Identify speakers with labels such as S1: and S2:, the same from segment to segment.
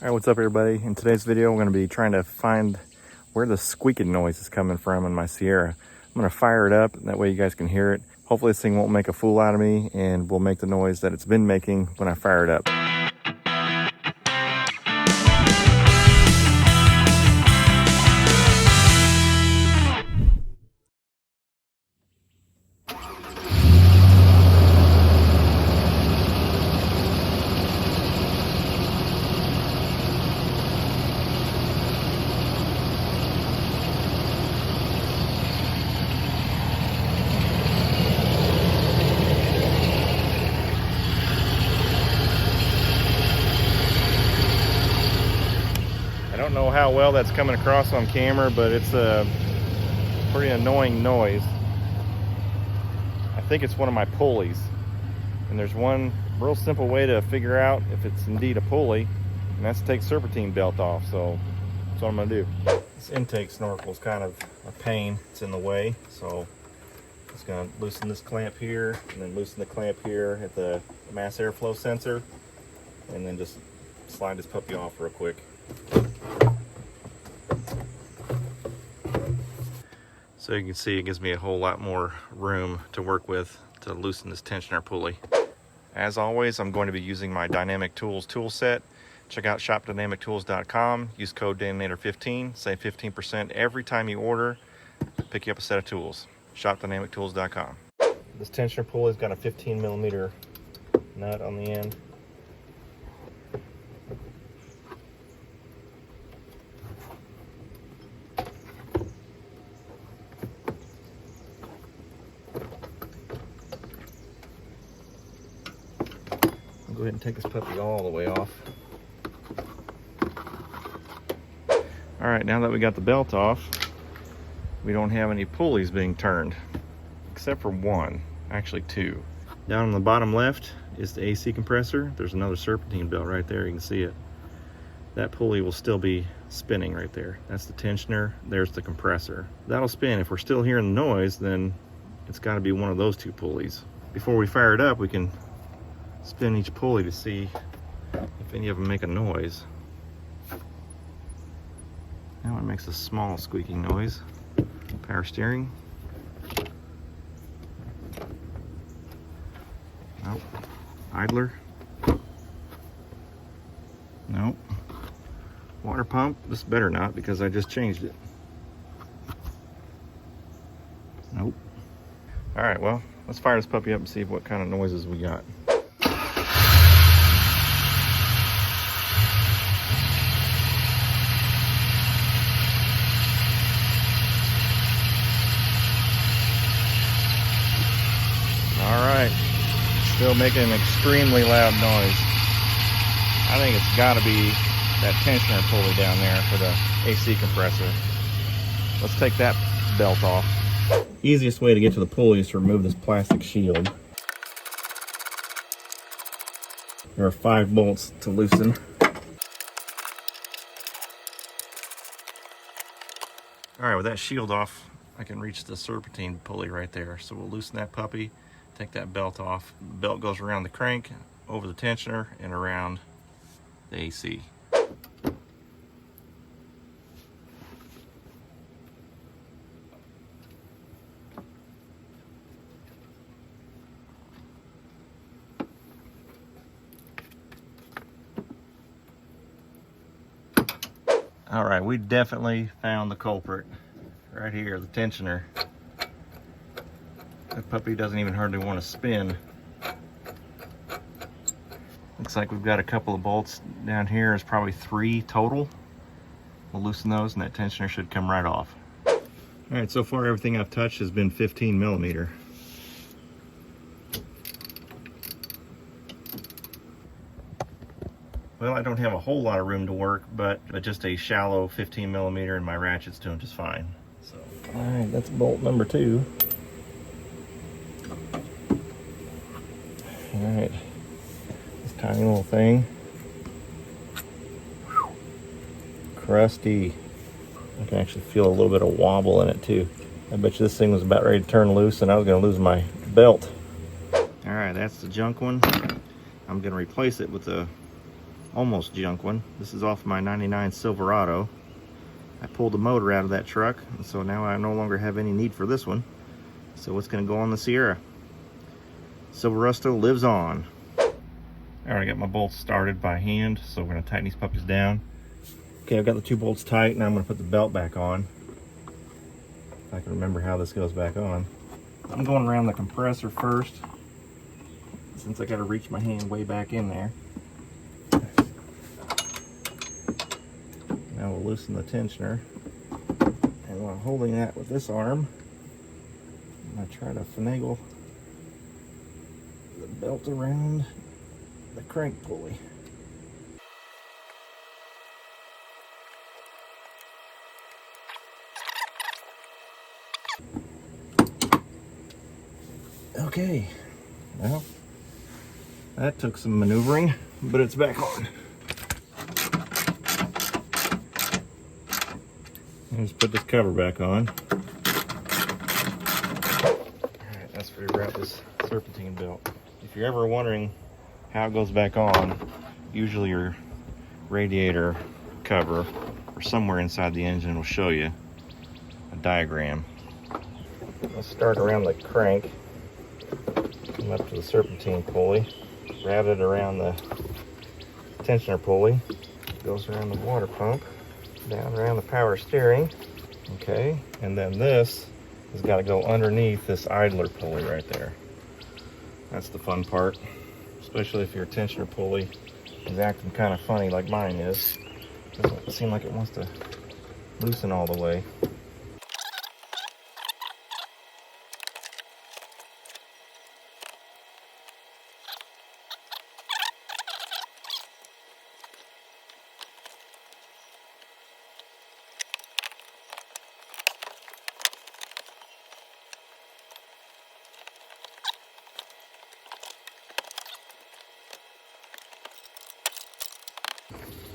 S1: Alright, what's up everybody? In today's video, we're going to be trying to find where the squeaking noise is coming from in my Sierra. I'm going to fire it up, that way you guys can hear it. Hopefully this thing won't make a fool out of me and will make the noise that it's been making when I fire it up. I don't know how well that's coming across on camera, but it's a pretty annoying noise. I think it's one of my pulleys. And there's one real simple way to figure out if it's indeed a pulley, and that's to take serpentine belt off. So that's what I'm gonna do. This intake snorkel is kind of a pain. It's in the way. So just gonna loosen this clamp here and then loosen the clamp here at the mass airflow sensor, and then just slide this puppy off real quick. So you can see it gives me a whole lot more room to work with to loosen this tensioner pulley. As always, I'm going to be using my Dynamic Tools tool set. Check out shopdynamictools.com. Use code Daninator15. Save 15% every time you order. Pick you up a set of tools. Shopdynamictools.com. This tensioner pulley's got a 15mm nut on the end. Go ahead and take this puppy all the way off. All right, now that we got the belt off, we don't have any pulleys being turned, except for one, actually two. Down on the bottom left is the AC compressor. There's another serpentine belt right there, you can see it. That pulley will still be spinning right there. That's the tensioner, there's the compressor. That'll spin. If we're still hearing the noise, then it's gotta be one of those two pulleys. Before we fire it up, we can spin each pulley to see if any of them make a noise. That one makes a small squeaking noise. Power steering. Nope. Idler. Nope. Water pump. This better not, because I just changed it. Nope. All right, well, let's fire this puppy up and see what kind of noises we got. Alright, still making an extremely loud noise. I think it's got to be that tensioner pulley down there for the AC compressor. Let's take that belt off. Easiest way to get to the pulley is to remove this plastic shield. There are 5 bolts to loosen. Alright, with that shield off, I can reach the serpentine pulley right there. So we'll loosen that puppy. Take that belt off. The belt goes around the crank, over the tensioner, and around the AC. All right, we definitely found the culprit right here, the tensioner. That puppy doesn't even hardly want to spin. Looks like we've got a couple of bolts down here. There's probably 3 total. We'll loosen those and that tensioner should come right off. All right, so far everything I've touched has been 15mm. Well, I don't have a whole lot of room to work, but just a shallow 15mm and my ratchet's doing just fine. So, all right, that's bolt number 2. All right, this tiny little thing. Whew. Crusty. I can actually feel a little bit of wobble in it too. I bet you this thing was about ready to turn loose and I was gonna lose my belt. All right, that's the junk one. I'm gonna replace it with a almost junk one. This is off my 99 Silverado. I pulled the motor out of that truck, and so now I no longer have any need for this one. So it's going to go on the Sierra. Silverusto lives on. Alright, I got my bolts started by hand, so we're going to tighten these puppies down. Okay, I've got the 2 bolts tight, now I'm going to put the belt back on. If I can remember how this goes back on. I'm going around the compressor first, since I got to reach my hand way back in there. Now we'll loosen the tensioner. And while holding that with this arm, I'm going to try to finagle the belt around the crank pulley. Okay, well, that took some maneuvering, but it's back on. Let's put this cover back on. Alright, that's where you wrap this serpentine belt. If you're ever wondering how it goes back on, usually your radiator cover or somewhere inside the engine will show you a diagram. Let's start around the crank. Come up to the serpentine pulley, wrap it around the tensioner pulley, goes around the water pump, down around the power steering. Okay, and then this has got to go underneath this idler pulley right there. That's the fun part, especially if your tensioner pulley is acting kind of funny like mine is. Doesn't seem like it wants to loosen all the way.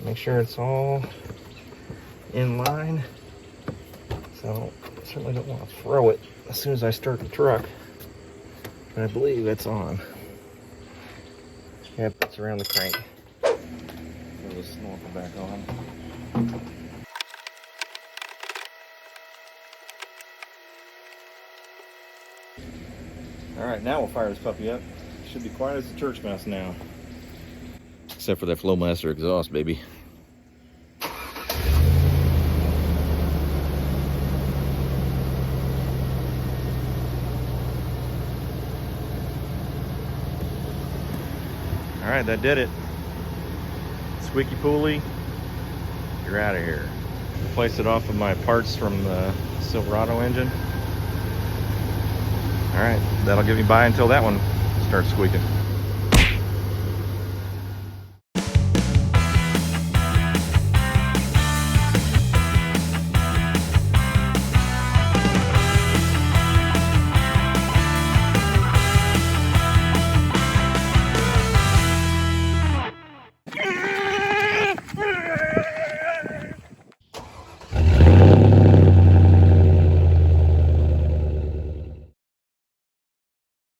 S1: Make sure it's all in line. So I certainly don't want to throw it as soon as I start the truck. But I believe it's on. Yep, it's around the crank. Throw the snorkel back on. Alright, now we'll fire this puppy up. Should be quiet as a church mouse now. Except for that Flowmaster exhaust, baby. Alright, that did it. Squeaky pulley, you're out of here. Replace it off of my parts from the Silverado engine. Alright, that'll get me by until that one starts squeaking.